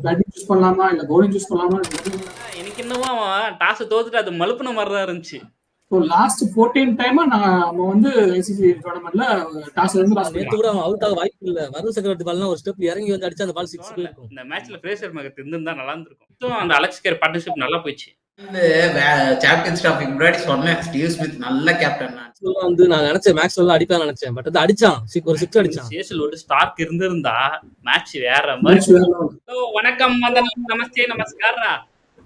Batting choose பண்ணலாமா இல்ல bowling choose பண்ணலாமா? எனக்கு என்னமோ அவன் டாஸ் தோத்துட்டு அது மழுப்புன மாதிரி தான் இருந்துச்சு. ஸோ லாஸ்ட் 14 டைமா நம்ம வந்து ஐசிசி டோர்னமெண்ட்ல டாஸ்ல இருந்து லாஸ் நேத்து கூட அவன் அவுட் ஆக வாய்ப்பு இல்ல. வருண் சக்கரவர்த்தி பால்னா ஒரு ஸ்டெப் இறங்கி வந்து அடிச்சா அந்த பால் 6 போயிருக்கும். இந்த மேட்ச்ல ஃப்ரேசர் மகத் இருந்திருந்தா நல்லா இருந்திருக்கும். அந்த அலெக்ஸ் கேர் பார்ட்னர்ஷிப் நல்லா போயிடுச்சு. இந்த சாம்பியன்ஸ் டிராஃபிக்கு முன்னாடி சொன்னேன் ஸ்டீவ் ஸ்மித் நல்ல கேப்டன். வந்து நான் நினைச்சேன் மேக்ஸ்வெல் அடிப்பான்னு நினைச்சேன். பட் அது அடிச்சான், ஒரு 6 அடிச்சான். சேஷல் ஒரு ஸ்டார்க் இருந்திருந்தா மேட்ச் வேற மாதிரி. வணக்கம் வந்தனம், நமஸ்தே நமஸ்காரா.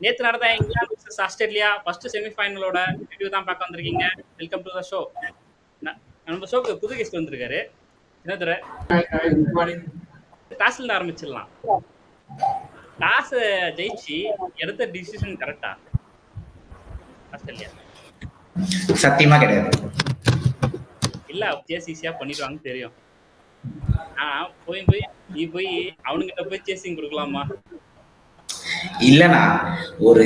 நேத்து நடந்த இங்கிலாந்து வர்சஸ் ஆஸ்திரேலியா ஃபர்ஸ்ட் செமிஃபைனலோட ரிவ்யூ தான் பார்க்க வந்திருக்கீங்க. Welcome to the show. நம்ம ஷோக்கு புது கெஸ்ட் வந்திருக்காரு. என்னதுரை டாஸ்ல ஆரம்பிச்சிடலாம். டாஸ் ஜெயிச்சு எடுத்த டிசிஷன் கரெக்டா? ஆஸ்திரேலியா சத்தியமா கிடையாது. இல்ல சேசியா பண்ணிடுவாங்கன்னு தெரியும். போய் நீ போய் அவனுங்கிட்ட போய் சேசிங் கொடுக்கலாமா? இல்லனா ஒரு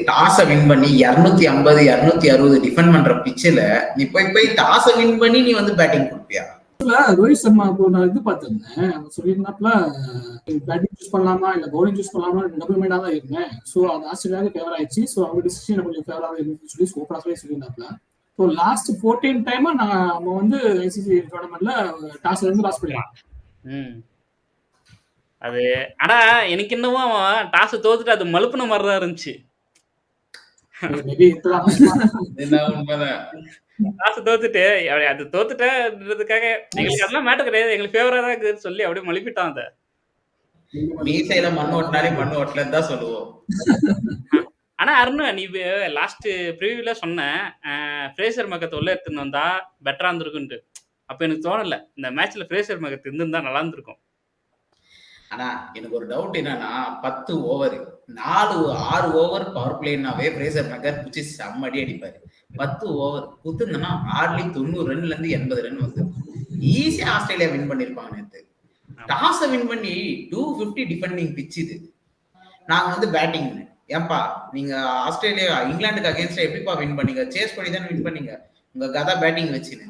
டாஸ வின் பண்ணி 250 260 டிஃபெண்ட் பண்ற பிச்சில் நீ போய் டாஸ வின் பண்ணி நீ வந்து பேட்டிங் கொடுப்பியா? ரோஹித் சர்மா நான் இது பார்த்திருந்தேன். அவன் சொல்லியிருந்தாப்புல பேட்டிங் சூஸ் பண்ணலாமா இல்ல பவுலிங் சூஸ் பண்ணலாமா டபுள் மைண்டா தான் இருந்தேன். ஸோ அது ஆஸ்திரேலியாவுக்கு ஃபேவர் ஆயிடுச்சு. ஸோ அவங்க டிசிஷன் கொஞ்சம் ஃபேவராக இருந்துச்சு சொல்லி சூப்பராகவே சொல்லியிருந்தாப்புல. ஸோ லாஸ்ட் 14 டைமா நம்ம வந்து ஐசிசி டோர்னமெண்ட்ல டாஸ்ல இருந்து லாஸ் பண்ணிடலாம். அது ஆனா எனக்கு என்னவோ அவன் டாஸ் தோத்துட்டு அது மழுப்புன மாதிரி தான் இருந்துச்சு. டாஸ் தோத்துட்டு அது தோத்துட்டதுக்காக எங்களுக்கு அதெல்லாம் மேட்டர் கிடையாது, எங்களுக்கு ஃபேவரா தான் இருக்குன்னு சொல்லி அப்படியே மழுப்பிட்டான். அந்த மீசையில மண் ஓட்டினாலே மண் ஓட்டலன்னு தான் சொல்லுவோம். ஆனா அருண், நீ லாஸ்ட் ப்ரிவியூல சொன்ன ஃப்ரேசர் மகத் உள்ள எடுத்துன்னு வந்தா பெட்டரா இருந்திருக்குன்ட்டு. அப்ப எனக்கு தோணல இந்த மேட்ச்ல ஃப்ரேசர் மகத் இருந்திருந்தா நல்லா இருந்திருக்கும். ஆனா எனக்கு ஒரு டவுட் என்னன்னா 10 ஓவர் 6 ஓவர் பவர் பிளேனாவே ஃப்ரேசர் மெக்கர் பிடிச்சி செம்மடி அடிப்பாரு. 10 ஓவர் குத்துனா ஹார்ட்லி 90 ரன்ல இருந்து 80 ரன் வந்து ஈஸியா ஆஸ்திரேலியா வின் பண்ணிருப்பாங்க. நேற்று டாஸ வின் பண்ணி 250 டிஃபெண்டிங் பிச் இது. நாங்க வந்து பேட்டிங். ஏன்பா நீங்க ஆஸ்திரேலியா இங்கிலாந்துக்கு அகேன்ஸ்டா எப்படிப்பா வின் பண்ணீங்க? சேஸ் பண்ணி தானே வின் பண்ணீங்க. உங்க கதா பேட்டிங் வச்சுன்னு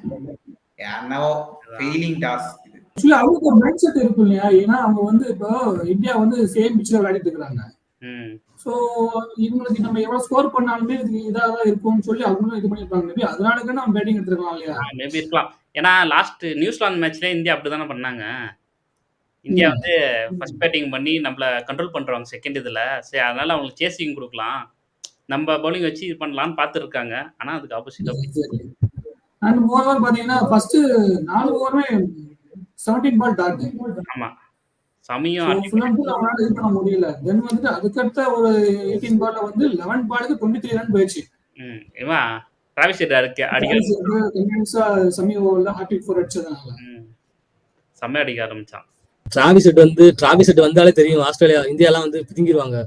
என்னவோ ஃபெயிலிங் டாஸ். அவங்களுக்கு ஒரு மைண்ட் செட் இருக்கும் இல்லையா? ஏன்னா அவங்க வந்து இப்போ இந்தியா வந்து சேம் பிச்சில் விளையாடிட்டு இருக்காங்க. ஸோ இவங்களுக்கு நம்ம எவ்வளவு ஸ்கோர் பண்ணாலுமே இதுக்கு இதாக இருக்கும்னு சொல்லி அவங்களும் இது பண்ணிருப்பாங்க. மேபி அதனால நம்ம பேட்டிங் எடுத்துருக்கலாம் இல்லையா? மேபி இருக்கலாம். ஏன்னா லாஸ்ட் நியூசிலாந்து மேட்ச்ல இந்தியா அப்படிதானே பண்ணாங்க. இந்தியா வந்து ஃபர்ஸ்ட் பேட்டிங் பண்ணி நம்மள கண்ட்ரோல் பண்றவங்க செகண்ட் இதுல. சரி, அதனால அவங்களுக்கு சேசிங் கொடுக்கலாம், நம்ம பவுலிங் வச்சு இது பண்ணலாம்னு பார்த்துருக்காங்க. ஆனா அதுக்கு ஆப்போசிட். அண்ட் மோரோவர் பாத்தீங்கன்னா ஃபர்ஸ்ட் 4 ஓவருமே 17 பால் டார்கெட். ஆமா, சமயம் அவனால இது பண்ண முடியல. தென் வந்து அதுக்கடுத்த ஒரு 18 பால்ல வந்து 11 பாலுக்கு 23 ரன் போயிடுச்சு. இவன் டிராவிஸ் ஹெட் சமி ஓவர்ல ஹார்ட்ரிக் 4 அடிச்சதுனால செம்ம அடிக்க ஆரம்பிச்சான். டிராவிஸ் ஹெட் வந்தாலே தெரியும் ஆஸ்திரேலியா இந்தியாலாம் வந்து பிதுங்கிடுவாங்க.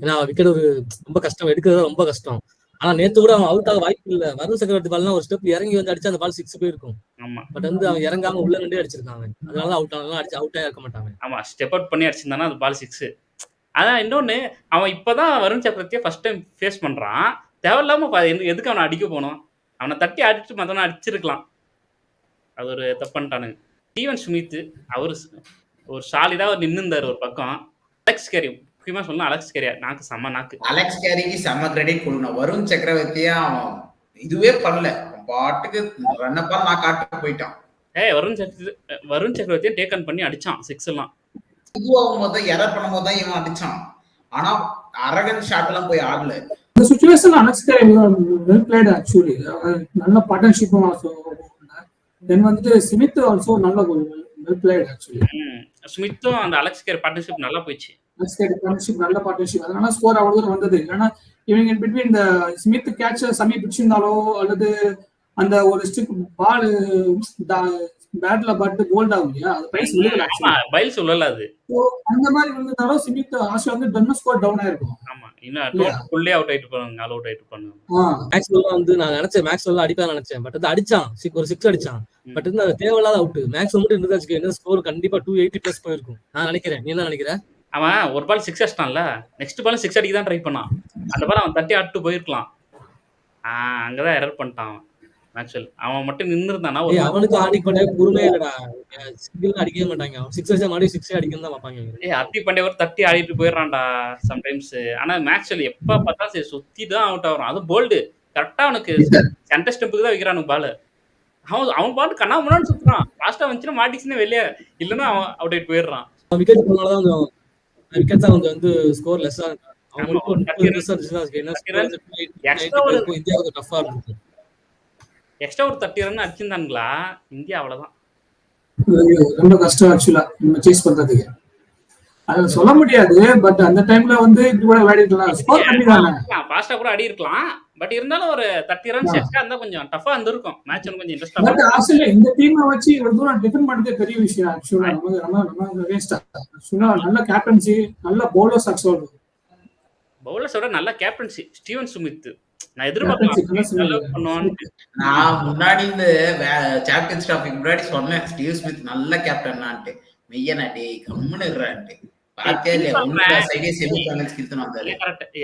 ஏன்னா விக்கெட் ஒரு ரொம்ப கஷ்டம், எடுக்கிறது ரொம்ப கஷ்டம். ஆனா நேத்து கூட அவன் அவுட் ஆக வாய்ப்பு இல்ல. வருண் சக்கரவர்த்தி பால்னா ஒரு ஸ்டெப் இறங்கி வந்து அடிச்சா அந்த பால் 6 போயிருக்கும். பட் வந்து அவன் இறங்காம உள்ள நின்று அடிச்சிருக்காங்க. அதனால அவுட் ஆனாலும் அவுட்டே இருக்க மாட்டாங்க. ஆமா, ஸ்டெப் அவுட் பண்ணி அடிச்சிருந்தானா அது பால் 6. அதான் இன்னொன்னு, அவன் இப்பதான் வருண் சக்கரவர்த்தியை ஃபர்ஸ்ட் டைம் ஃபேஸ் பண்றான். தேவையில்லாம எதுக்கு அவனை அடிக்க போனோம்? அவனை தட்டி அடிச்சு மத்தவனை அடிச்சிருக்கலாம். அது ஒரு தப்புன்ட்டானுங்க. ஸ்டீவன் ஸ்மித் அவரு ஒரு சாலிதா நின்று இருந்தாரு ஒரு பக்கம். அலெக்ஸ் கேரி முக்கியமா சொல்லலாம். அலெக்ஸ் கேரியா நாக்கு செம்ம நாக்கு. அலெக்ஸ் கேரிக்கு செம்ம கிரெடிட் கொடுக்கணும். வருண் சக்கரவர்த்தியா அவன் இதுவே பண்ணல, பாட்டுக்கு ரன்னப்பா நான் காட்டு போயிட்டான். வருண் சக்கரவர்த்தியை டேக்கன் பண்ணி அடிச்சான் 6 எல்லாம். இதுவாகும் போது எரர் பண்ணும் போது தான் இவன் அடிச்சான். ஆனா அரகன் ஷாட் எல்லாம் போய் ஆடல. இந்த situation Alex Carey well plate actually. நல்ல பார்ட்னர்ஷிப்பும் தென் வந்து ஸ்மித் ஆல்சோ நல்ல வெல் பிளேட் ஆக்சுவலி. ஸ்மித்தும் அந்த அலெக்ஸ் கேரி பார்ட்னர்ஷிப் நல்லா போயிடுச்சு. நல்ல பார்ட்னர்ஷிப், அதனால ஸ்கோர் அவ்வளவு தூரம் வந்தது. ஏன்னா இவங்க பிட்வீன் இந்த ஸ்மித் கேட்ச் சமி பிடிச்சிருந்தாலோ அல்லது அந்த ஒரு ஸ்டிக் பால் பேட்ல பட்டு போல்ட் ஆகும் இல்லையா, அது பிரைஸ் பைல் சொல்லல. அது அந்த மாதிரி விழுந்தாலும் ஸ்மித் ஆஷா வந்து டன்னு ஸ்கோர் டவுன் ஆயிருக்கும். ஆமா, இன்னும் ஃபுல்லி அவுட் ஆயிட்டு போறாங்க, ஆல் அவுட் ஆயிட்டு போறாங்க. மேக்ஸ்வெல் வந்து நான் நினைச்சேன் மேக்ஸ்வெல் அடிப்பான்னு நினைச்சேன். பட் அது அடிச்சான், ஒரு 6 அடிச்சான். பட் வந்து அது தேவையில்லாத அவுட். மேக்ஸ்வெல் மட்டும் இருந்தாச்சு ஸ்கோர் கண்டிப்பா 280+ போயிருக்கும் நான் நினைக்கிறேன். நீ என்ன நினைக்கிற? அவன் ஒரு பால் 6 அடிச்சிட்டான்ல, நெக்ஸ்ட் பால் 6 அடிக்க தான் ட்ரை பண்ணான். அந்த பால் அவன் தட்டி ஆட்டு போயிருக்கலாம். அங்கதான் எரர் பண்ணிட்டான். மேக்ஸ்வெல். அவன் மட்டும் நின்னுருந்தானா ஏய் அவனுக்கு ஹார்திக் பாண்டியா பொறுமையே இல்லடா. சிங்கிள் அடிக்கவே மாட்டாங்க. அவன் 6 அடிச்சா மறுபடியும் 6 அடிக்கணும் தான் பார்ப்பாங்க இவங்க. ஹர்திக் பாண்டியா ஒரு தட்டி ஆடிட்டு போயிடுறான்டா சம்டைம்ஸ். ஆனா மேக்ஸ்வெல் எப்ப பார்த்தா சரி சுத்தி தான் அவுட் ஆகுறான். அதுவும் போல்டு கரெக்டா அவனுக்கு சென்டர் ஸ்டெம்புக்கு தான் வைக்கிறானுங்க பால். அவன் பாட்டு கண்ணா முன்னாடி சுத்துறான். லாஸ்டா வந்துச்சுன்னா மாட்டிச்சுன்னா வெளியே, இல்லைன்னா அவன் அவுட் ஆயிட்டு போயிடுறான். விக்கெட் போனால தான் கொஞ்சம் விக்கெட்ஸ் தான் கொஞ்சம் வந்து ஸ்கோர் லெஸ்ஸா இருக்கு. ஆமா, அவங்களுக்கு ஒரு ஒரு 30 30 runs ரன்ஸ் இருந்துச்சுன்னா extra ஒரு இந்தியாவுக்கு டஃபா இருந்துச்சு. எக்ஸ்ட்ரா ஒரு 30 ரன் அடிச்சிருந்தானுங்களா இந்தியா அவ்வளவுதான். ரொம்ப கஷ்டம் ஆக்சுவலா நம்ம சேஸ் பண்றதுக்கு. அது சொல்ல முடியாது. பட் அந்த டைம்ல வந்து இப்படி கூட விளையாடிக்கலாம். ஸ்கோர் கம்மி தானே. ஃபாஸ்டா கூட ஆடி இருக்கலாம். பட் இருந்தாலும் ஒரு 30 ரன்ஸ் எக்ஸ்ட்ரா இருந்தா கொஞ்சம் டஃபா இருந்திருக்கும். மேட்ச் கொஞ்சம் இன்ட்ரெஸ்டா. பட் ஆக்சுவலி இந்த டீமை வச்சு இவ்வளவு தூரம் டிஃபெண்ட் பண்றதே பெரிய விஷயம். ஆக்சுவலா நம்ம வேஸ்டா. ஆக்சுவலா நல்ல கேப்டன்சி, நல்ல பவுலர்ஸ் ஆக்சுவலா. பவுலர்ஸோட நல்ல கேப்டன்சி ஸ்டீவன் ஸ்மித். நான் எதிர்பார்க்கிறேன். நான் முன்னாடி இந்த சாம்பியன்ஸ் ட்ராஃபிக்கு முன்னாடி சொன்னேன் ஸ்டீவ் ஸ்மித் நல்ல கேப்டன்னான்ட்டு. மெய்யனா டேய் கம்முன்னு இருறான்ட்டு.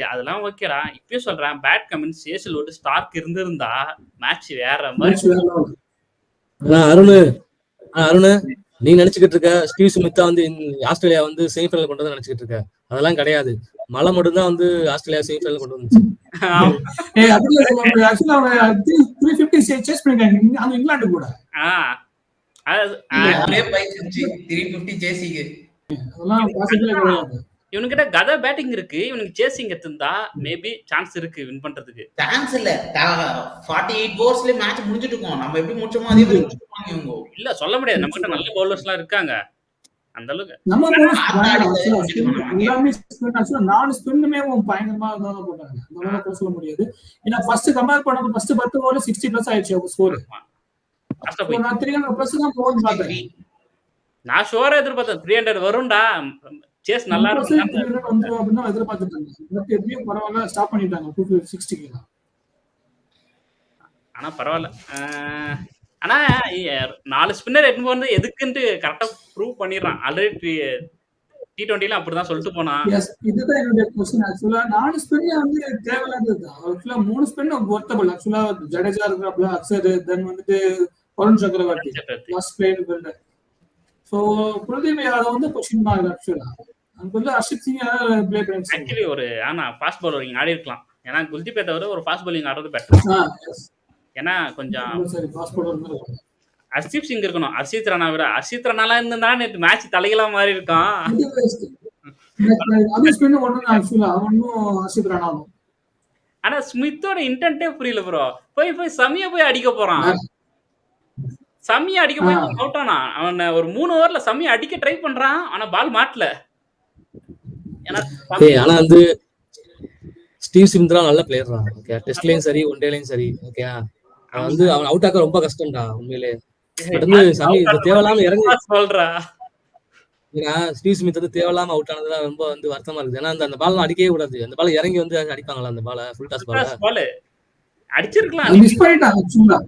அதெல்லாம் ஓகேடா. இப்பயும் சொல்றேன் பேட் கமெண்ட்ஸ் சேசல் ஓட்டு ஸ்டார்க் இருந்திருந்தா மேட்ச் வேற மாதிரி. அருண் நீ நினைச்சுக்கிட்டு இருக்க ஸ்டீவ் ஸ்மித்தா வந்து ஆஸ்திரேலியா வந்து செமிஃபைனல் கொண்டு வந்து நினைச்சுக்கிட்டு இருக்க. அதெல்லாம் கிடையாது. மழை மட்டும் தான் வந்து ஆஸ்திரேலியா செமிஃபைனல் கொண்டு வந்துச்சு. இங்கிலாந்து கூட இவனுக்கிட்ட கதை பேட்டிங் இருக்கு. இவனுக்கு சேசிங் எடுத்துந்தா மேபி சான்ஸ் இருக்கு வின் பண்றதுக்கு. சான்ஸ் இல்ல 48 ஓவர்ஸ்ல மேட்ச் முடிஞ்சிட்டு இருக்கோம். நம்ம எப்படி முடிச்சோமோ அதே மாதிரி முடிச்சிருவாங்க இவங்க. இல்ல சொல்ல முடியாது. நம்ம கிட்ட நல்ல பவுலர்ஸ்லாம் இருக்காங்க. அந்த அளவுக்கு நம்ம நாலு ஸ்பின்னுமே பயங்கரமா போட்டாங்க. அதனால சொல்ல முடியாது. ஏன்னா ஃபர்ஸ்ட் கம்பேர் பண்ணப்ப ஃபர்ஸ்ட் 10 ஓவர்ல 60+ ஆயிடுச்சு அவங்க ஸ்கோர். நான் 300+ தான் போன்னு பார்த்தேன். நான் ஷோரா எதிர்பார்த்தேன் 300 வரும்டா. சேஸ் நல்லா இருக்கும் அப்படின்னா எதிர்பார்த்துட்டாங்க. எப்படியும் பரவாயில்ல ஸ்டாப் பண்ணிட்டாங்க 260. ஆனா பரவாயில்ல. ஆனா 4 ஸ்பின்னர் எடுத்து போறது எதுக்குன்னு கரெக்டா ப்ரூவ் பண்ணிடுறான். ஆல்ரெடி T20ல அப்படிதான் சொல்லிட்டு போனான். இதுதான் என்னுடைய क्वेश्चन. ஆக்சுவலா 4 ஸ்பின் வந்து தேவையில்லாதது. ஆக்சுவலா 3 ஸ்பின் வொர்த்தபிள். ஆக்சுவலா ஜடேஜா இருக்கிறப்பல அக்ஷர் தென் வந்துட்டு Varun Chakravarthy last player fielder. So Kuldeep Yadav வந்து பொசிஷன் மார்க் ஆக்சுவலா. அதுக்குள்ள அர்ஷித் சிங் ப்ளே பண்ணி ஆக்சுவலி ஒரு ஆனா ஃபாஸ்ட் பவுலர் இங்க ஆடி இருக்கலாம். ஏன்னா குல்தீப் யாதவ் ஒரு ஃபாஸ்ட் பவுலிங் ஆடுறது பெட்டர். ஏன்னா கொஞ்சம் ஹர்ஷித் சிங் இருக்கணும். ஹர்ஷித் ராணா விட ஹர்ஷித் ராணாலாம் இருந்தா நேற்று மேட்ச் தலைகளா மாறி இருக்கான். ஆனா ஸ்மித்தோட இன்டென்ட்டே புரியல ப்ரோ. போய் சமியா போய் அடிக்க போறான். சமியா அடிக்க போய் அவுட் ஆனா. அவன் ஒரு 3 ஓவர்ல சமியா அடிக்க ட்ரை பண்றான். ஆனா பால் மாட்டல. ஆனா வந்து ஸ்டீவ் ஸ்மித் நல்ல பிளேயர் தான். ஓகே டெஸ்ட்லயும் சரி ஒன் டேலயும் சரி. ஓகே அவன் வந்து அவன் அவுட் ஆக்க ரொம்ப கஷ்டம்டா உண்மையிலே. பட் வந்து சமி தேவையில்லாம இறங்கி சொல்றா. ஏன்னா ஸ்டீவ் ஸ்மித் வந்து தேவையில்லாம அவுட் ஆனதுதான் ரொம்ப வந்து வருத்தமா இருக்குது. ஏன்னா அந்த பால் அடிக்கவே கூடாது. அந்த பால் இறங்கி வந்து அடிப்பாங்களா அந்த பால ஃபுல் டாஸ் பால் அடிச்சிருக்கலாம். மிஸ் பண்ணிட்டான் ஆக்சுவலா.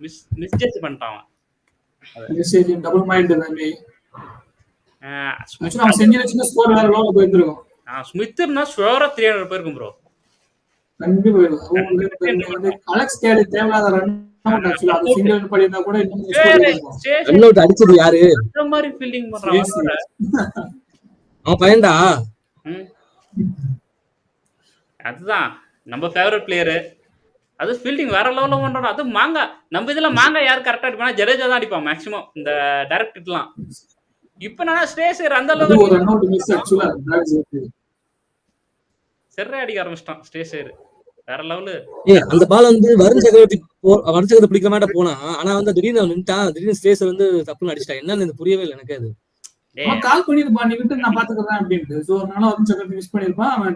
மிஸ் ஜட்ஜ் பண்ணிட்டான். மெசேஜ் டபுள் மைண்ட் தானே. ஆக்சுவலா அவன் செஞ்ச சின்ன ஸ்கோர் வேற லோல போயிருக்கு. ஸ்மித்னா ஷூரா 300 போயிருக்கும் ப்ரோ. கண்டிப்பா வந்து அலெக்ஸ் கேரி தேவையில்லாத ரன் அவுட். ஆக்சுவலா அது சிங்கிள் பண்ணினா கூட இன்னும் ரன் அவுட் அடிச்சது யாரு? இந்த மாதிரி ஃபீல்டிங் பண்றான் அவன் பையன்டா. அதுதான் நம்ம ஃபேவரட் பிளேயர். அது ஃபீல்டிங் வேற லெவல்ல பண்றான். அது மாங்கா நம்ம இதுல மாங்கா யார் கரெக்டா அடிப்பானா ஜடேஜா தான் அடிப்பான் மேக்ஸிமம் இந்த டைரக்ட் ஹிட்லாம். இப்ப நான் ஸ்டேஷர் அந்த அளவுக்கு ஒரு ரன் அவுட் மிஸ் ஆக்சுவலா செர்ரே அடிக்க ஆரம்பிச்சிட்டான் ஸ்டேஷர் வேற லெவலு. அந்த பால் வந்து வருண் சக்கரவர்த்தி பிடிக்க மாட்டா போனா. ஆனா வந்து திடீர்னு நின்ட்டான். திடீர்னு ஸ்டேஷர் வந்து தப்புன்னு அடிச்சிட்டான். என்னன்னு புரியவே இல்லை எனக்கு. அது அவன் கால் பண்ணிருப்பான் நீ விட்டு நான் பாத்துக்கிறேன் அப்படின்ட்டு. சோ அதனால வருண் சக்கரவர்த்தி மிஸ் பண்ணிருப்பான். அவன்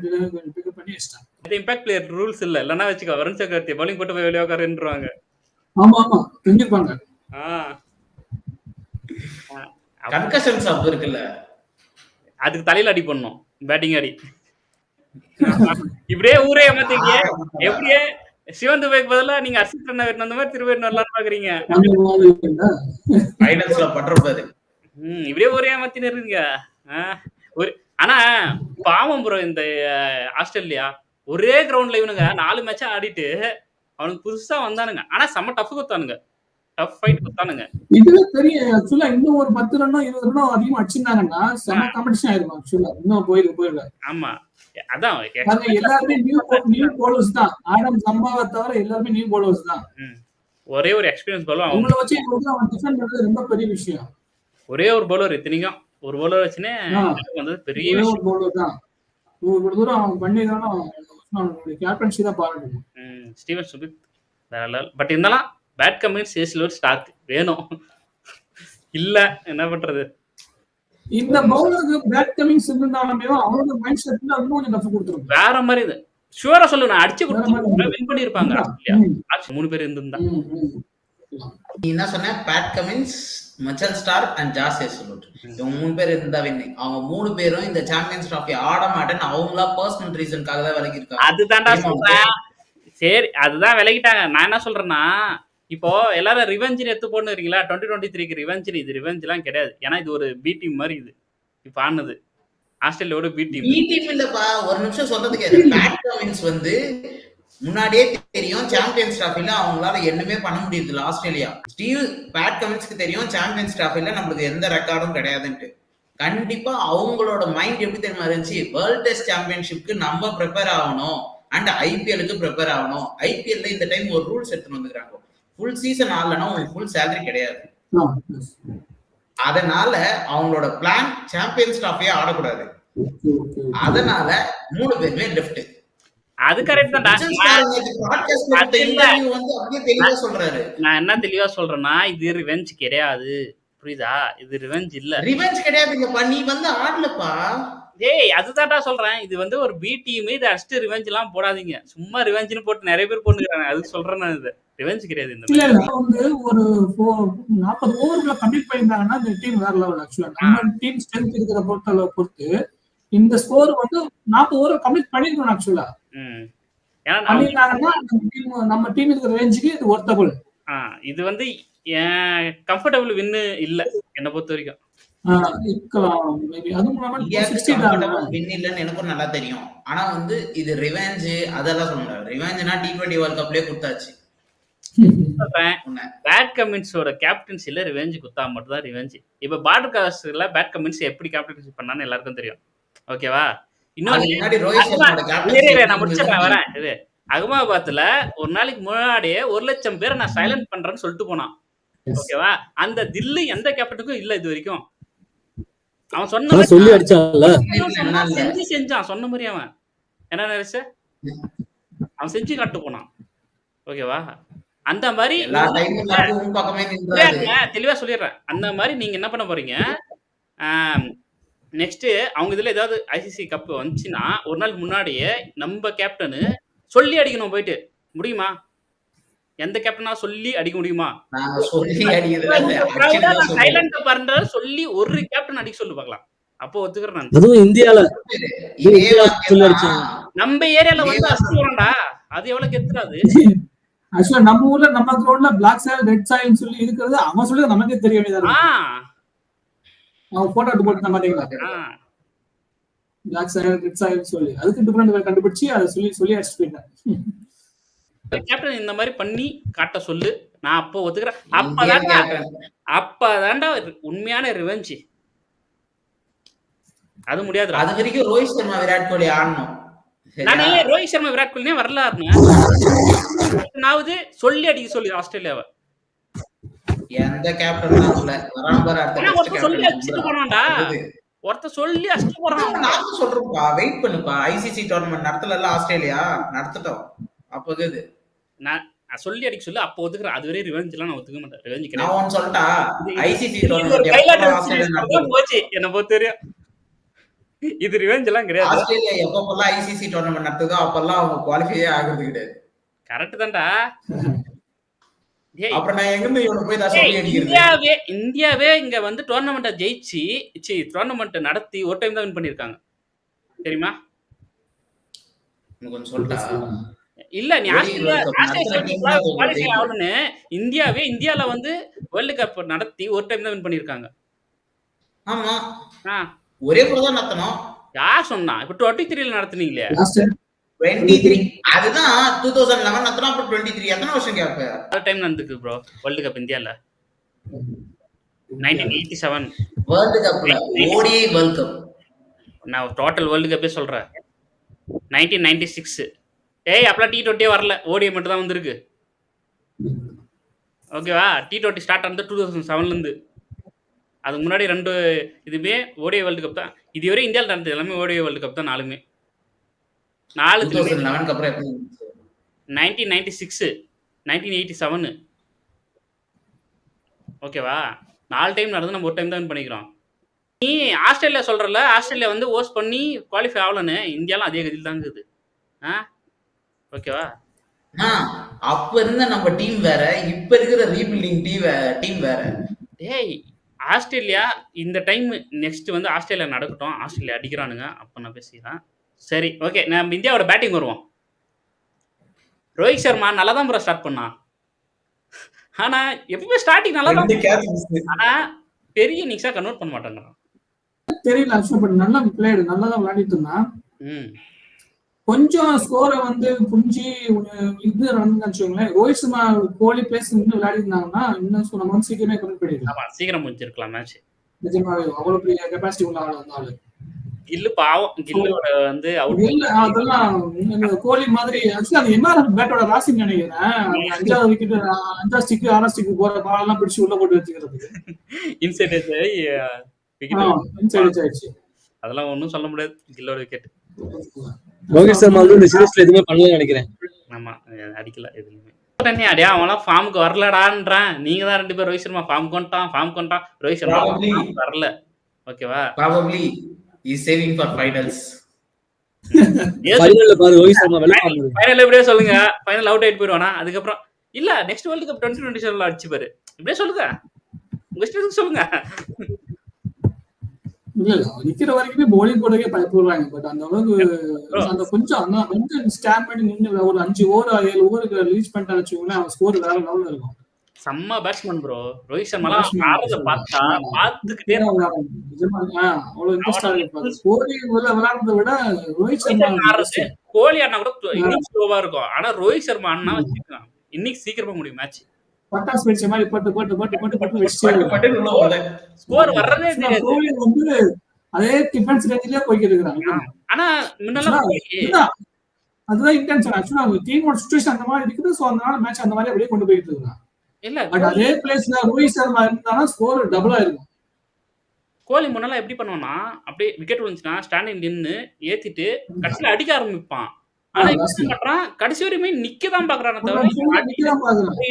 பிக்கப் பண்ணி வச்சிட்டான். இது இம்பாக்ட் பிளேயர் ரூல்ஸ் இல்ல. இல்லனா வெச்சுக்க வருண் சக்கரவர்த்தி பவுலிங் போட்டு போய் வெளிய உட்காருன்றாங்க. ஆமா தெரிஞ்சிருப்பாங்க. கன்கஷன் சப் இருக்குல்ல, அதுக்கு தலையில அடி பண்ணணும் பேட்டிங் அடி. இப்படியே ஊரே ஏமாத்தீங்க. எப்படியே சிவன் துபைக்கு பதிலா நீங்க ஹர்ஷித் ராணா வேணும் அந்த மாதிரி திரும்ப வரலாம்னு பாக்குறீங்க. ஃபைனல்ஸ்ல பண்றப்பாரு. இப்படியே ஊரே ஏமாத்தின்னு இருக்கீங்க. ஆனா பாவம் ப்ரோ இந்த ஆஸ்திரேலியா ஒரே கிரவுண்ட்ல இவனுங்க 4 மேட்சா ஆடிட்டு அவனுக்கு புதுசா வந்தானுங்க. ஆனா செம்ம டஃப் குடுத்தானுங்க. டஃப் ஃபைட் குடுத்தானுங்க. இதுல பெரிய ஆக்சுவலா இன்னும் ஒரு 10 ரன்னோ 20 ரன்னோ அதிகமா அடிச்சிருந்தாங்கன்னா செம காம்படிஷன் ஆயிருக்கும் ஆக்சுவலா. இன்னும் போயிருக்கு. ஆமா. அதான் பாருங்க, எல்லாருமே நியூ போலர்ஸ் தான். ஆடம் சம்பாவை தவிர எல்லாருமே நியூ போலர்ஸ் தான். ஒரே ஒரு எக்ஸ்பீரியன்ஸ் பவுலர் அவங்கள வச்சு அவன் டிஃபெண்ட் பண்றது ரொம்ப பெரிய விஷயம். ஒரே ஒரு பவுலர் இத்தனைக்கும் ஒரு பவுலர் வச்சுனே வந்து பெரிய ஒரு பவுலர் தான். ஒரு தூரம் அவன் பண்ணிதானா அவனுடைய கேப்டன்சி தான் பாராட்டணும். ஸ்டீவன் ஸ்மித் வேற லெவல். பட் இருந்தாலும் பேட் கமின்ஸ் ஏசிலோட் ஸ்டார்க் வேணும். இல்ல என்ன பண்றது? இந்த பவுலருக்கு பேட் கமின்ஸ் இருந்தாலுமே அவனோட மைண்ட் செட்ல இன்னும் கொஞ்சம் டஃப் கொடுத்துரும். வேற மாதிரி இது ஷூரா சொல்லு, நான் அடிச்சு கொடுத்து வின் பண்ணிருப்பாங்க. 3 பேர் இருந்தா நீ என்ன சொன்ன? Pat Cummins, Mitchell Starc and Josh Hazlewood, இவங்க 3 பேர் இருந்தா வின். அவங்க 3 பேரும் இந்த சாம்பியன்ஸ் டிராஃபி ஆட மாட்டேன்னு அவங்களா பர்சனல் ரீசனுக்காக தான் விலகி இருக்காங்க. அதுதான்டா சொல்றேன். சரி, அதுதான் விலகிட்டாங்க. நான் என்ன சொல்றேன்னா, இப்போ எல்லாரும் ரிவெஞ்ச் எடுத்து போட்டு இருக்கீங்களா? 2023க்கு ரிவெஞ்ச். இது ரிவெஞ்ச் எல்லாம் கிடையாது. ஏன்னா இது ஒரு பி டீம் மாதிரி. இது இப்ப ஆனது ஆஸ்திரேலியாவோட பி டீம். பி டீம் இல்லப்பா, ஒரு நிமிஷம் சொல்றதுக்கு. பேட் கமின்ஸ் வந்து முன்னாடியே தெரியும் சாம்பியன்ஸ் டிராஃபில அவங்களால என்னமே பண்ண முடியுது ஆஸ்திரேலியா. ஸ்டீவ் பேட் கமின்ஸ்க்கு தெரியும் சாம்பியன்ஸ் டிராஃபில நம்மளுக்கு எந்த ரெக்கார்டும் கிடையாதுன்ட்டு. கண்டிப்பா அவங்களோட மைண்ட் எப்படி தெரியுமா இருந்துச்சு? வேர்ல்ட் டெஸ்ட் சாம்பியன்ஷிப்க்கு நம்ம ப்ரிப்பேர் ஆகணும் அண்ட் ஐபிஎலுக்கு ப்ரிப்பேர் ஆகணும். ஐபிஎல்ல இந்த டைம் ஒரு ரூல்ஸ் எடுத்துட்டு வந்துக்கிறாங்க. ஃபுல் சீசன் ஆடலன்னா உங்களுக்கு ஃபுல் சேலரி கிடையாது. அதனால அவங்களோட பிளான் சாம்பியன்ஸ் டிராஃபியே ஆடக்கூடாது. அதனால 3 பேருமே லெஃப்ட். அது கரெக்ட் தான். நான் என்ன தெளிவா சொல்றேன்னா, இது ரிவெஞ்ச் கிடையாது. புரியுதா? இது ரிவெஞ்ச் இல்ல. ரிவெஞ்ச் கிடையாதுங்கப்பா, நீ வந்து ஆடலப்பா. ஏய், அதுதான்டா சொல்றேன். இது வந்து ஒரு பி டீம். இது அடிச்சு ரிவெஞ்ச் எல்லாம் போடாதீங்க. சும்மா ரிவெஞ்ச்னு போட்டு நிறைய பேர் போட்டுக்கிறாங்க. அது சொல்றேன் நான். இது ரிவெஞ்ச் கிடையாது. இந்த வந்து ஒரு 40 ஓவர்ல கம்ப்ளீட் பண்ணிருந்தாங்கன்னா இந்த டீம் வேற லெவல். ஆக்சுவலா நம்ம டீம் ஸ்ட்ரென்த் இருக்கிற பொறுத்து இந்த ஸ்கோர் வந்து 40 ஓவர் கம்ப்ளீட் பண்ணிருக்கணும். ஆக்சுவலா நம்ம டீம் இருக்கிற ரேஞ்சுக்கு இது ஒர்த்தபிள். இது வந்து கம்ஃபர்டபிள் வின்னு இல்ல என்ன பொறுத்த வரைக்கும். எனக்கும் நல்லா தெரியும். ஆனா வந்து இது ரிவெஞ்ச் அதெல்லாம் சொல்ல முடியாது. ரிவெஞ்ச்னா T20 வேர்ல்ட் கப்லயே கொடுத்தாச்சு. பேட் கமின்ஸோட கேப்டன்சில ரிவெஞ்ச் குத்தா மட்டும் தான் ரிவெஞ்ச். இப்ப பார்டர் காஸ்ட்ல பேட் கமின்ஸ் எப்படி கேப்டன்சி பண்ணான்னு எல்லாருக்கும் தெரியும். ஓகேவா? இன்னொரு அகமதாபாத்ல ஒரு நாளைக்கு முன்னாடியே 1 லட்சம் பேரை நான் சைலண்ட் பண்றேன்னு சொல்லிட்டு போனான். ஓகேவா? அந்த தில்லு எந்த கேப்டனுக்கும் இல்ல இது வரைக்கும். அவன் சொன்ன சொல்லி அடிச்சான்ல, செஞ்சான். சொன்ன மாதிரி அவன் என்ன நினைச்ச? அவன் செஞ்சு காட்டு போனான். ஓகேவா? அந்த மாதிரி தெளிவா சொல்லிடுறேன். அந்த மாதிரி நீங்க என்ன பண்ண போறீங்க? நெக்ஸ்ட் அவங்க இதுல ஏதாவது ஐசிசி கப் வந்துச்சுன்னா ஒரு நாள் முன்னாடியே நம்ம கேப்டனு சொல்லி அடிக்கணும். போயிட்டு முடியுமா? எந்த கேப்டனா சொல்லி அடிக்க முடியுமா? சொல்லி ஒரு கேப்டன் அடிக்க சொல்லு பார்க்கலாம். அப்போ ஒத்துக்கிறேன். அதுவும் இந்தியால நம்ம ஏரியால வந்து அடிச்சுடா. அது எவ்வளவு கெத்துறாது. ஆக்சுவலா நம்ம ஊர்ல நம்ம கிரவுண்ட்ல பிளாக் சாயில் ரெட் சாயில் சொல்லி இருக்கிறது அவன் சொல்லி நமக்கே தெரிய வேண்டியதா. அவன் போட்டோ எடுத்து போட்டு மாட்டீங்களா? பிளாக் சாயில் ரெட் சாயில் சொல்லி அதுக்கு டிஃபரெண்ட் கண்டுபிடிச்சு அதை சொல்லி அடிச்சு போயிட்டேன். கேப்டன் இந்த மாதிரி பண்ணி காட்ட சொல்லு. நான் அப்போ ஒத்துக்கிறேன். அப்பதான்டா உண்மையான ரிவெஞ்ச். அது முடியாது. அது வரைக்கும் ரோஹித் சர்மா விராட் கோலி ஆடணும். நானே ரோஹித் சர்மா விராட் கோலினே வரலாறு நாவது சொல்லி அடிக்க சொல்லி ஆஸ்திரேலியாவை எந்த கேப்டன் சொல்லி அடிச்சுட்டு போனான்டா. ஒருத்தர் சொல்லி அடிச்சுட்டு போறான். நான் சொல்றேன்ப்பா, வெயிட் பண்ணுப்பா. ஐசிசி டோர்னமெண்ட் நடத்தல ஆஸ்திரேலியா, நடத்தட்டும். அப்போ நான் சொல்லி அடிக்க சொல்லு. அப்போ ஒத்துக்கிறேன். அது வரை ரிவெஞ்ச் எல்லாம் நான் ஒத்துக்க மாட்டேன். ரிவெஞ்ச் கிடையாது சொல்லிட்டா. ஐசிசி டோர்னமெண்ட் போச்சு என்ன பொறுத்த தெரியும். இது ரிவெஞ்ச் எல்லாம் கிடையாது. ஆஸ்திரேலியா எப்பப்பெல்லாம் ஐசிசி டோர்னமெண்ட் நடத்துதோ அப்பெல்லாம் அவங்க குவாலிஃபையே ஆகுறது கிடையாது. கரெக்ட் தான்டா. அப்புறம் நான் எங்க இருந்து இவனை போய் நான் சொல்லி அடிக்கிறது? இந்தியாவே இங்க வந்து டோர்னமெண்ட்டை ஜெயிச்சு டோர்னமெண்ட் நடத்தி ஒரு டைம் தான் வின் பண்ணிருக்காங்க. தெரியுமா? கொஞ்சம் சொல்லிட்டா. இல்ல நீ இந்தியாவே இந்தியால வந்து வேர்ல்டு கப் நடத்தி ஒரு டைம் தான் வின் பண்ணிருக்காங்க. ஆமா, ஒரே முறை தான் நடத்தணும். யார் சொன்னா? இப்ப 23ல நடத்துனீங்களே. 23 அதுதான் 2011 அப்புறம் 23 எத்தனை வருஷம் கேப்? அந்த டைம் நடந்துருக்கு ப்ரோ வேர்ல்டு கப் இந்தியால 1987. வேர்ல்டு கப்ல ஓடிஐ வேர்ல்டு கப் நான் டோட்டல் வேர்ல்டு கப்பே சொல்றேன். 1996 அப்பலாம் T20 வரல, ஓடிஐ மட்டும் தான் வந்திருக்கு. ஓகேவா? T20 ஸ்டார்ட் ஆனது 2007ல இருந்து. அதுக்கு முன்னாடி 2 இதுமே ஓடிஐ வேர்ல்டு கப் தான். இதுவரை இந்தியாவில் நடந்தது எல்லாமே ஓடிஐ வேர்ல்டு கப் தான். 4மே 2011 அப்புறம் 1996 1987. ஓகேவா? 4 டைம் நடந்து நம்ம ஒரு டைம் தான் பண்ணிக்கிறோம். நீ ஆஸ்திரேலியா சொல்றல, ஆஸ்திரேலியா வந்து ஹோஸ்ட் பண்ணி குவாலிஃபை ஆகலன்னு, இந்தியாலாம் அதே கதியில் தான் இருக்குது. ஓகேவா? அப்ப இருந்த நம்ம டீம் வேற, இப்ப இருக்கிற ரீபில்டிங் டீம் வேற. ஆஸ்திரேலியா இந்த டைம் நெக்ஸ்ட் வந்து ஆஸ்திரேலியா நடக்கட்டும், ஆஸ்திரேலியா அடிக்கிறானுங்க, அப்ப நான் பேசிக்கிறேன். சரி, ஓகே, நம்ம இந்தியாவோட பேட்டிங் வருவோம். ரோஹித் சர்மா நல்லா தான் ப்ரோ ஸ்டார்ட் பண்ணான். ஆனா எப்பவுமே ஸ்டார்டிங் நல்லா தான், ஆனா பெரிய இன்னிங்ஸா கன்வெர்ட் பண்ண மாட்டாங்க. தெரியல ஆக்சுவலா, பட் நல்லா பிளேயர், நல்லா தான் விளையாடிட்டு இருந்தான். கொஞ்சம் ஸ்கோரை வந்து புரிஞ்சு இது நடந்துன்னு வச்சுக்கோங்களேன். ரோஹித் சர்மா கோலி பிளேஸ் இன்னும் விளையாடி இருந்தாங்கன்னா இன்னும் நம்ம வந்து சீக்கிரமே கன்வெர்ட் பண்ணிடலாம். சீக்கிரம் முடிஞ்சிருக்கலாம் மேட்ச். நிஜமாவே அவ்வளவு பெரிய கெபாசிட்டி உள்ள ஆள் வந்தாலும் கில்லு பாவம், கில்லோட வந்து அதெல்லாம் கோலி மாதிரி ஆக்சுவலா அது எம்ஆர்எஃப் பேட்டோட ராசின்னு நினைக்கிறேன். 5வது விக்கெட் 5வது ஸ்டிக் 6வது ஸ்டிக் போற பால் எல்லாம் பிடிச்சி உள்ள போட்டு வச்சுக்கிறது. இன்சைட் ஆயிடுச்சு. அதெல்லாம் ஒன்றும் சொல்ல முடியாது. கில்லோட விக்கெட். ரோஹித் சர்மா வந்து இந்த சீரிஸ்ல எதுவுமே பண்ணல நினைக்கிறேன். ஆமா, அடிக்கல எதுவுமே. அடியா அவன்லாம் ஃபார்முக்கு வரலடான்றான். நீங்க தான் 2 பேர் ரோஹித் சர்மா ஃபார்ம் கொண்டான். ரோஹித் சர்மா வரல. ஓகேவா? Probably is saving for finals. ஃபைனல்ல பாரு ரோஹித் சர்மா வெள்ளம். ஃபைனல் எப்படியே சொல்லுங்க, ஃபைனல் அவுட் ஆயிட்டு போயிடுவானா? அதுக்கப்புறம் இல்ல நெக்ஸ்ட் வேர்ல்டு கப் 2027ல அடிச்சு பாரு. இப்படியே சொல்லுங்க, உங்க இஷ்டத்துக்கு சொல்லுங்க. இல்ல நிக்கிற வரைக்குமே போலிங் போடவே பயப்படுறாங்க. பட் அந்த அளவுக்கு அந்த கொஞ்சம் ஸ்டாண்ட் பண்ணி நின்று ஒரு 5 ஓவர் 7 ஓவருக்கு ரிலீஸ் பண்ணிட்டா வச்சுக்கோங்களேன், அவன் ஸ்கோர் வேற லெவல்ல இருக்கும். செம்ம பேட்ஸ்மேன் ப்ரோ ரோஹித் சர்மா. பாத்துக்கிட்டே அவ்வளவு இன்ட்ரெஸ்டா இருக்கு. கோலி விளையாடுறத விட ரோஹித் சர்மா, கோலி ஆனா கூட இன்னிங்ஸ் ஸ்லோவா இருக்கும். ஆனா ரோஹித் சர்மா அண்ணா வச்சுக்கலாம், இன்னைக்கு சீக்கிரமா முடியும் மேட்ச். பட்டாஸ் வெடிச்ச மாதிரி பட்டு ஸ்கோர் வர்றதே தெரியாது. கோலி வந்து அதே டிஃபென்ஸ் ரேஞ்சிலே போய்க்கிட்டு இருக்காங்க. ஆனா முன்னெல்லாம் அதுதான் இன்டென்ஷன். ஆக்சுவலா டீமோட சிச்சுவேஷன் அந்த மாதிரி இருக்குது. சோ அதனால மேட்ச் அந்த மாதிரி அப்படியே கொண்டு போயிட்டு இருக்காங்க. இல்ல பட் அதே பிளேஸ்ல ரோஹித் சர்மா இருந்தானா ஸ்கோர் டபுளா இருக்கும். கோலி முன்னெல்லாம் எப்படி பண்ணுவானா, அப்படியே விக்கெட் விழுந்துச்சுன்னா ஸ்டாண்டிங் நின்னு ஏத்திட்டு கடைசியில அடிக்க ஆரம்பிப்பான். ஆனா என்ன பண்றான், கடைசி வரையுமே நிக்கதான் பாக்குறானே தவிர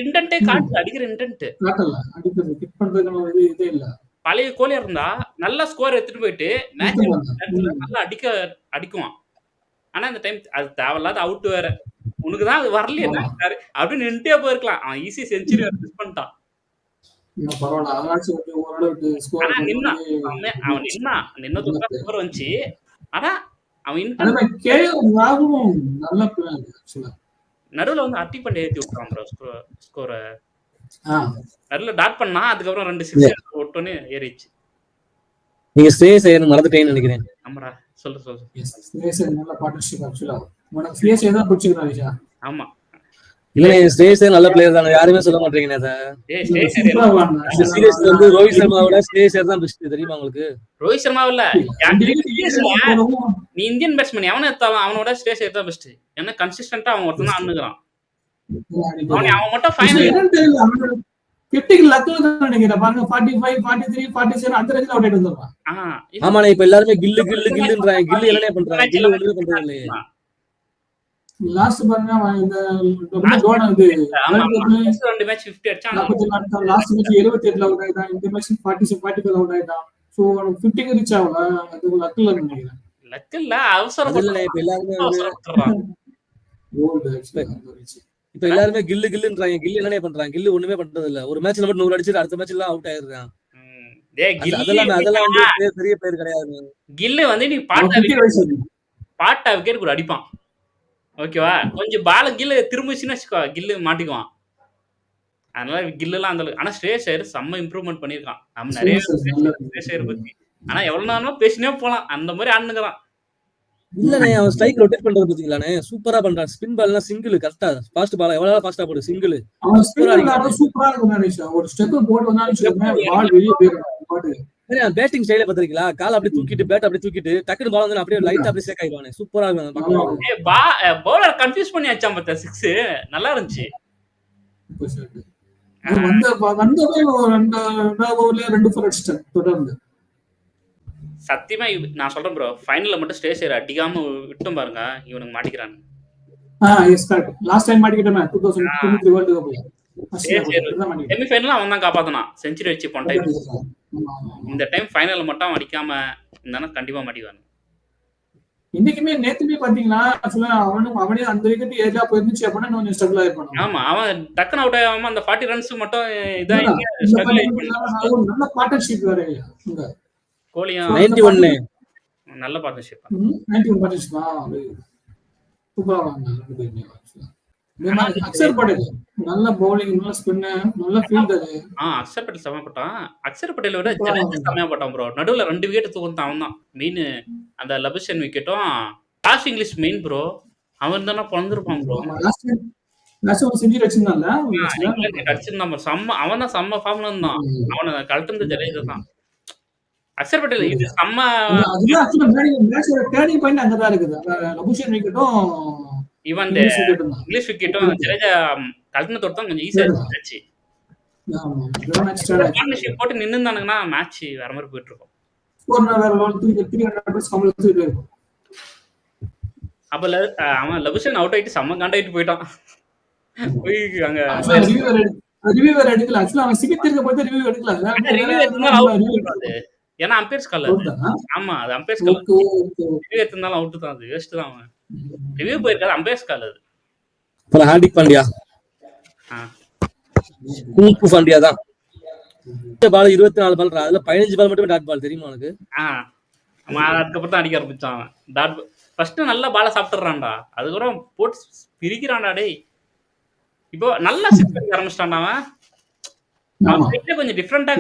இன்டென்ட்டே காட்டு, அடிக்கிற இன்டென்ட் காட்டல, அடிக்கிறது கிக் பண்றதுக்கு இதே இல்ல. பழைய கோலியா இருந்தா நல்ல ஸ்கோர் எடுத்துட்டு போயிட்டு மேட்ச் நல்லா அடிக்குவான். ஆனா இந்த டைம் அது தேவையில்லாத அவுட் வேற. உனக்குதான் அது வரலையே அப்படின்னு நின்றுட்டே போயிருக்கலாம். அவன் ஈஸி செஞ்சுரி மிஸ் பண்ணிட்டான். ஸ்கோர் வந்துச்சு. ஆனா அவன் நடுவுல வந்து அட்டி பண்ணி ஏற்றி விட்டான் ப்ரோ ஸ்கோர. நடுவுல டாட் பண்ணா, அதுக்கப்புறம் 2 6 ஒட்டோன்னு ஏறிச்சு. நீங்க ஸ்டேஸ் ஐயர் மறந்துட்டேன்னு நினைக்கிறேன். ஆமாடா, சொல்லு. ஸ்டேஸ் நல்ல பார்ட்னர்ஷிப் ஆக்சுவலா. உனக்கு ஸ்டேஸ் ஏதா பிடிச்சிருக்கா விஷா? ஆமா, இல்ல ஸ்டேஸ் நல்ல பிளேயர் தான், யாருமே சொல்ல மாட்டீங்க அத. சீரியஸ்ல வந்து ரோஹித் சர்மாவோட ஸ்டேஸ் தான் பெஸ்ட், தெரியுமா உங்களுக்கு? ரோஹித் சர்மா இல்ல, நீ இந்தியன் பேட்ஸ்மேன் எவனை எடுத்தாலும் அவனோட ஸ்டேஸ் தான் பெஸ்ட். ஏன்னா கன்சிஸ்டன்ட்டா அவன் ஒருத்தன் தான் அண்ணுகிறான். அவன் மட்டும் ஃபைனல் கிரிட்டிக்கல் லக்ல தான் நினைக்கிறேன். பாருங்க 45 43 47 அந்த ரேஞ்சில அவுட் ஆயிட்டு வந்தாங்க. ஆமா, இப்ப எல்லாரும் கில்லுன்றாங்க. கில்லு என்னனே பண்றாங்க, கில்லு ஒண்ணுமே பண்றது இல்லையே. லாஸ்ட் பாருங்க இந்த டோன் வந்து 2 மேட்ச் 50 அடிச்சான். லாஸ்ட் மேட்ச் 78ல அவுட் ஆயிட்டான். இந்த மேட்ச் 45 அவுட் ஆயிட்டான். சோ 50 ரீச் ஆகல. அது லக்ல நினைக்கிறேன். லக்ல அவசரப்படல. இப்ப எல்லாரும் இப்ப எல்லாருமே கில்லுன்றாங்க. கில்லு என்னனே பண்றாங்க, கில்லு ஒண்ணுமே பண்றது இல்ல. ஒரு மேட்ச்ல மட்டும் 100 அடிச்சிட்டு அடுத்த மேட்ச்ல அவுட் ஆயிடுறான். அதெல்லாம் பெரிய பேர் கிடையாது. கில்லு வந்து நீ பாட்டா விக்கெட் கூட அடிப்பான். ஓகேவா? கொஞ்சம் பால கில்லு திரும்பிச்சுன்னு வச்சுக்கோ, கில்லு மாட்டிக்குவான். அதனால கில்லுலாம் அந்த ஆனா ஸ்ரேயஸ் ஐயர் செம்ம இம்ப்ரூவ்மெண்ட் பண்ணிருக்கான். நம்ம நிறைய ஸ்ரேயஸ் ஐயர் பத்தி ஆனா எவ்வளவு நாளும் பேசினே போலாம். அந்த மாதிரி ஆடுனுக்குறான். இல்லண்ணே அவன் ஸ்ட்ரைக் ரொட்டேட் பண்றது பாத்தீங்களாண்ணே சூப்பரா பண்றான். ஸ்பின் பால்லாம் சிங்கிள் கரெக்டா ஃபாஸ்ட் பால் எவ்வளவு ஃபாஸ்டா போடு சிங்கிள் அவன் சூப்பரா ஸ்பின் அடிக்கிறான். சூப்பரா இருக்கும் நினைச்சா. ஒரு ஸ்டெப் போட்டு வந்தாலும் பால் வெளியே போயிடும். பேட்டிங் ஸ்டைல பாத்திருக்கீங்களா? கால் அப்படியே தூக்கிட்டு பேட் அப்படியே தூக்கிட்டு டக்குனு பால் வந்து அப்படியே லைட் அப்படியே சேக் ஆயிடுவானே. சூப்பரா இருக்கும். பவுலர் கன்ஃபியூஸ் பண்ணி அடிச்சான் பார்த்தா 6 நல்லா இருந்துச்சு. வந்தவே ஒரு 2 ஓவர்ல 2 4 அடிச்சிட்டான் தொடர்ந்து. சத்தியமா நான் சொல்றேன் ப்ரோ, ஃபைனல்ல மட்டும் ஸ்டேஷர் அடிக்காம விட்டும் பாருங்க, இவனுக்கு மாட்டிக்கிறாங்க. Yes correct. லாஸ்ட் டைம் மாட்டிக்கிட்டேன் 2023 வேர்ல்ட் கப்ல. செமி ஃபைனல்ல அவன் தான் காப்பாத்தனான், செஞ்சுரி வச்சு போன டைம். இந்த டைம் ஃபைனல்ல மட்டும் அவன் அடிக்காம இருந்தானா கண்டிப்பா மாட்டிக்குவாங்க. இன்னைக்குமே நேத்துமே பாத்தீங்கன்னா அவனே அந்த விக்கெட் ஏஜா போயிருந்துச்சு அப்படின்னா கொஞ்சம் ஸ்ட்ரகிள் ஆயிருப்பான். ஆமா, அவன் டக்குன்னு அவுட் ஆகாம அந்த 40 ரன்ஸ் மட்டும் இதாகி நல்ல பார்ட்னர்ஷிப் வேற இங்க கோலியும் 91 நல்ல பார்ட்னர்ஷிப். 91 பார்ட்னர்ஷிப்பா சூப்பரா வாங்க. அக்ஷர் பட்டேல் நல்ல பவுலிங், நல்ல ஸ்பின், நல்ல ஃபீல்டர். அக்ஷர் பட்டேல் செம போட்டான். அக்ஷர் பட்டேல் விட ஜடேஜா செமையா போட்டான் ப்ரோ. நடுவுல 2 விக்கெட் தூக்குறது அவன் தான் மெயின். அந்த லபுஷன் விக்கெட்டும் லாஸ்ட் இங்கிலீஷ் மெயின் ப்ரோ. அவன் தானே பிறந்திருப்பான் ப்ரோ. செஞ்சுரி வச்சிருந்தான்ல அடிச்சிருந்தான் ப்ரோ. அவன் தான் செம்ம ஃபார்ம்ல இருந்தான். அவனை கழட்டுறது ஜடேஜா தான். அக்ஷர் பட்டேல் இது செம்ம டேர்னிங் பாயிண்ட் அங்கதான் இருக்குது. லபுஷன் விக்கெட்டும் இவன் இங்கிலீஷ் விக்கெட்டும் ஜடேஜா கழட்டின தொட்டு கொஞ்சம் ஈஸியா இருந்துச்சு. பார்ட்னர்ஷிப் போட்டு நின்னுந்தானுங்கன்னா மேட்ச் வேற மாதிரி போயிட்டு இருக்கும். அப்ப அவன் லபுஷன் அவுட் ஆயிட்டு செம்ம காண்டாயிட்டு போயிட்டான். போய் அங்க ரிவ்யூவர் எடுக்கல. ஆக்சுவலா அவன் சிகிச்சைக்கு போய் ரிவ்யூ எடுக்கல. ஏன்னா அம்பையர்ஸ் கால் அது. ஆமா, அது அம்பையர்ஸ் கால். ரிவ்யூ எடுத்தனால அவுட் தான், அது வேஸ்ட் தான். அவன் ரிவ்யூ போயிருக்காது, அம்பையர்ஸ் கால் அது. அப்புறம் ஹார்திக் பாண்டியா குங்கு பாண்டியா தான் பால் 24 பால், அதுல 15 பால் மட்டுமே டாட் பால் தெரியுமா உனக்கு? அதுக்கப்புறம் தான் அடிக்க ஆரம்பிச்சான். டாட் ஃபர்ஸ்ட் நல்ல பால சாப்பிட்டுறான்டா, அதுக்கப்புறம் போட்டு பிரிக்கிறான்டா. டேய் இப்போ நல்லா சிக்ஸ் அடிக்க ஆரம்பிச்சிட்டான்டா அவன். கொஞ்சம் டிஃபரெண்டா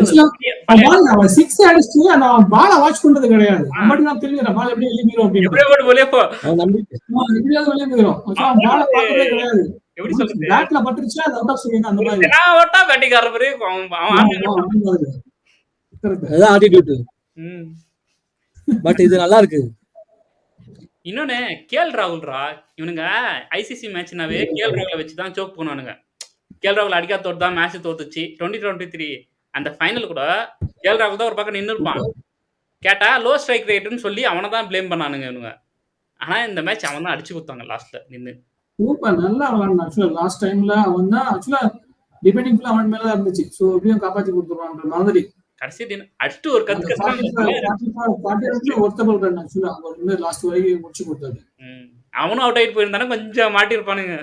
பால வாட்ச் பண்றது கிடையாது. மட்டும் தெரியுற பால் எப்படி வெளியே அப்படியே வெளியே போ கிடையாது. எப்படி சொல்றது, பேட்ல பட்டுருச்சு அது அவுட் ஆஃப் ஸ்டேடியம் அந்த மாதிரி. நான் ஓட்டா பேட்டிங்கார மாதிரி அதான் ஆட்டிட்யூட். பட் இது நல்லா இருக்கு. இன்னொன்னு கேஎல் ராகுல்ரா, இவனுங்க ஐசிசி மேட்ச்னாவே கேஎல் ராகுல வச்சுதான் சோக் பண்ணுவானுங்க. கேஎல் ராகுல் அடிக்காத தோட்டு தான் மேட்ச் தோத்துச்சு 2023 அந்த ஃபைனல் கூட. கேஎல் ராகுல் தான் ஒரு பக்கம் நின்று இருப்பான். கேட்டா லோ ஸ்ட்ரைக் ரேட்னு சொல்லி அவனை தான் பிளேம் பண்ணானுங்க இவனுங்க. ஆனா இந்த மேட்ச் அவன் தான் அடிச்சு கொடுத்தாங்க லாஸ்ட்ல நின்று. நல்லா விளாண்டான். ஆக்சுவலா லாஸ்ட் டைம்ல அவன் தான் ஆக்சுவலா டிபெண்டிங் அவன் மேல இருந்துச்சு. சோ எப்படியும் காப்பாத்தி கொடுத்துருவான்ற மாதிரி கடைசி தினம் அடிச்சுட்டு ஒரு கத்து லாஸ்ட் வரைக்கும் முடிச்சு கொடுத்தாரு. அவனும் அவுட் ஆயிட்டு போயிருந்தானே கொஞ்சம் மாட்டிருப்பானுங்க.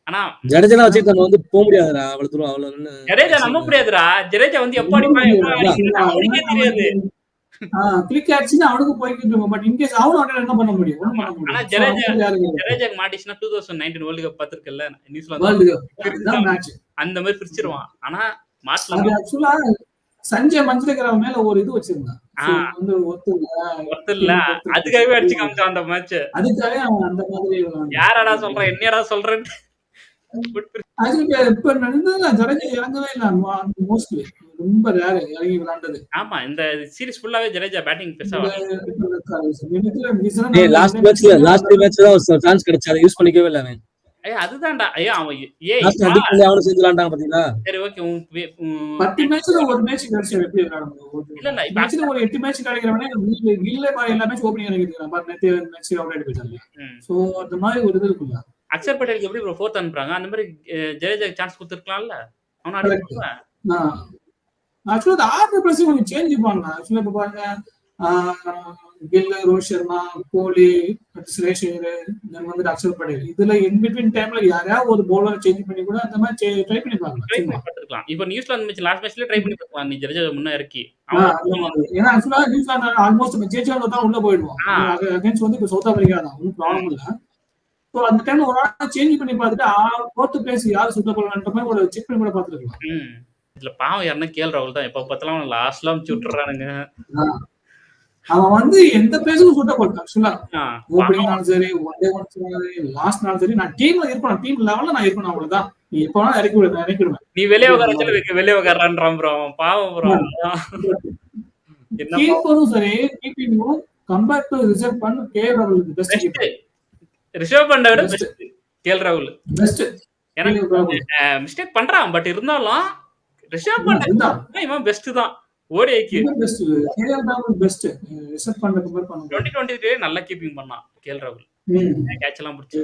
ஆனா ஜடேஜா வச்சு நம்ம வந்து போக முடியாதுடா, அவ்வளவு தூரம். அவ்வளவு ஜடேஜா நம்ப முடியாதுடா. ஜடேஜா வந்து எப்ப அடிப்பான் தெரியாது. கிளிக் ஆச்சுன்னா அவனுக்கு போய்கிட்டு இருக்கும். பட் இன்கேஸ் அவனும் என்ன பண்ண முடியும்? ஆனா ஜடேஜா மாட்டிச்சுன்னா 2019 வேர்ல்ட் கப் பாத்துருக்கல நியூசிலாந்து, அந்த மாதிரி பிரிச்சிருவான். ஆனா ஆக்சுவலா சஞ்சய் மஞ்சள் மேல ஒரு இது வச்சிருந்தான். அதுக்காகவே அடிச்சு காமிச்சான் அந்த மேட்ச். அதுக்காக அவன் அந்த மாதிரி யாரடா சொல்ற, என்னடா சொல்றேன். இப்ப ஜடேஜா இறங்கவே இல்ல மோஸ்ட்லி. ரொம்ப ரேர் இறங்கி விளையாண்டது. ஆமா, இந்த சீரிஸ் ஃபுல்லாவே ஜடேஜா பேட்டிங் பெருசா லாஸ்ட் மேட்ச்ல ஒரு சான்ஸ் கிடைச்சு அதை யூஸ் பண்ணிக்கவே இல்ல அவன். அதுதான்டா. அவன் அவனு செஞ்சுலான்டாங்க பாத்தீங்களா? சரி ஓகே, 10 மேட்ச்ல ஒரு மேட்ச் கிடைச்சு எப்படி இல்ல மேட்ச்ல ஒரு 8 மேட்ச் கிடைக்கிறவனே இல்ல எல்லா மேட்ச் ஓபனிங் இறங்கிட்டாங்க. பட் நேத்து மேட்ச் அவுட் ஆயிட்டு போயிட்டாங்க. சோ அந்த மாதிரி ஒரு இது இருக்குல்ல. அக்ஷர் பட்டேலுக்கு எப்படி ப்ரோ 4th அனுப்புறாங்க, அந்த மாதிரி ஜடேஜா சான்ஸ் கொடுத்துருக்கலாம்ல. அவன அடிக்கல. ஆக்சுவலா ஆர்டர் பிளஸ் கொஞ்சம் சேஞ்ச் பண்ணாங்க. ஆக்சுவலா இப்ப பாருங்க, கில், ரோஹித் சர்மா, கோலி, சுரேஷ் ஐயர் வந்து அக்ஷர் பட்டேல், இதுல இன் பிட்வீன் டைம்ல யாராவது ஒரு பவுலர் சேஞ்ச் பண்ணி கூட அந்த மாதிரி ட்ரை பண்ணி பார்க்கலாம். இப்போ நியூசிலாந்து மேட்ச் லாஸ்ட் மேட்ச்ல ட்ரை பண்ணி பார்க்கலாம். நீ ஜடேஜா முன்ன இறக்கி. ஏன்னா ஆக்சுவலா நியூசிலாந்து ஆல்மோஸ்ட் ஜெயிச்சவங்க தான் உள்ள போயிடுவோம். அகைன்ஸ்ட் வந்து இப்போ சவுத் ஆப்பிரிக்கா தான், ஒன்றும் ப்ராப்ளம் இல்லை. ஸோ அந்த டைம் ஒரு ஆள் சேஞ்ச் பண்ணி பார்த்துட்டு 4th பிளேஸ் யாரு சுத்தப்படலான்ற மாதிரி ஒரு செக் பண்ணி கூட பார்த்துருக்கலாம். இதுல பாவம் யாருன்னா கேஎல் ராகுல் தான். எப்ப பார்த்தாலும் லாஸ்ட்ல அமுச்சு விட்டுறானுங்க. அவன் வந்து எந்த பேஸுக்கும் சூட்டபிள் ஆக்சுவலா. ஆ, ஓப்பனிங்னாலும் சரி, ஒன் டே ஒன்ஸ் லாஸ்ட்னாலும் சரி, நான் டீம்ல இருக்கணும், டீம் லெவல்ல நான் இருக்கணும், அவ்வளவுதான். நீ எப்ப வேணாலும் இறக்கிடுவேன். நீ வெளியே உட்கார சொல்லி வெளியே உட்காரான்றான் ப்ரோ. பாவம் ப்ரோ. என்ன கீப்பரும் சரி, கீப்பிங்கும் கம்பேர் டு ரிசர்வ் பண்ண கேஎல் ராகுல் பெஸ்ட் பெஸ்ட் கீப்பர். ரிஷப் பண்ட விட Best. பெஸ்ட் கேஎல் ராகுல். பெஸ்ட். எனக்கு மிஸ்டேக் பண்றான், பட் இருந்தாலும் ரிஷப் பண்ட இருந்தான். இவன் பெஸ்ட் தான். ஓடிஐக்கு இவன் பெஸ்ட். கேஎல் ராகுல் பெஸ்ட். ரிசர்வ் பண்ண கம்பேர் பண்ணும்போது. 2023 நல்லா கீப்பிங் பண்ணான் கேஎல் ராகுல். கேட்ச் எல்லாம் பிடிச்சி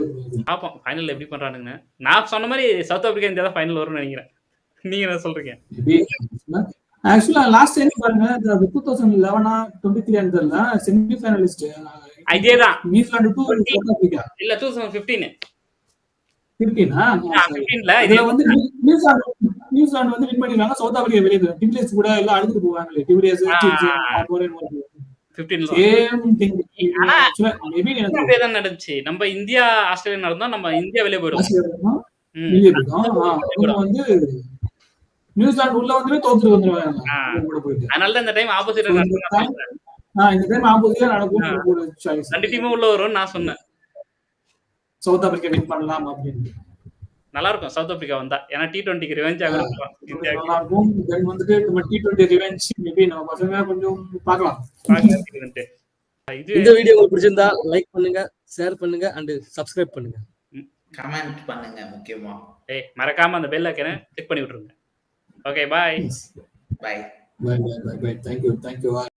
பாப்போம் ஃபைனல் எப்படி பண்றானுங்க. நான் சொன்ன மாதிரி சவுத் ஆப்பிரிக்கா இந்தியா தான் ஃபைனல் வரும்னு நினைக்கிறேன். நீங்க என்ன சொல்றீங்க? ஆக்சுவலா லாஸ்ட் டைம் பாருங்க, 2011 23 தெரியல, செமி ஃபைனலிஸ்ட் இதேதான். New Zealand to south Africa. இல்ல 2015 15 15ல இதுல வந்து நியூசிலாந்து வந்து வின் பண்ணிருக்காங்க, சவுத் ஆப்பிரிக்கா வெளியே. டிவிலியர்ஸ் கூட எல்லாம் அழுதுட்டு போவாங்களே, டிவிலியர்ஸ் 15ல சேம் திங். மேபி அப்படியே தான் நடந்துச்சு. நம்ம இந்தியா ஆஸ்திரேலியா நடந்தா நம்ம இந்தியா வெளியே போயிடும். வெளியே போயிடும். அவங்க வந்து நியூசிலாந்து உள்ள வந்து தோத்துட்டு வந்துருவாங்க கூட போயிட்டு. அதனால தான் இந்த டைம் ஆப்போசிட் இந்த டைம் ஆப்போசிட்டா நடக்கும். ஒரு சாய்ஸ் ரெண்டு டீமும் உள்ள வரும்னு நான் சொன்னேன். சவுத் ஆப்பிரிக்கா வின் பண்ணலாம் அப்படின்னு. நல்லா இருக்கும் சவுத் ஆப்பிரிக்கா வந்தா. ஏன்னா T20க்கு ரிவெஞ்ச் ஆகும் இந்தியாவுக்கு. நல்லா இருக்கும். தென் வந்துட்டு நம்ம T20 ரிவெஞ்ச் மேபி நம்ம பசங்க கொஞ்சம் பார்க்கலாம். இந்த வீடியோ உங்களுக்கு பிடிச்சிருந்தா லைக் பண்ணுங்க, ஷேர் பண்ணுங்க அண்ட் சப்ஸ்கிரைப் பண்ணுங்க, கமெண்ட் பண்ணுங்க. முக்கியமா மறக்காம அந்த பெல் ஐக்கனை கிளிக் பண்ணி விட்டுருங்க. Okay, bye. Bye. Bye. Thank you.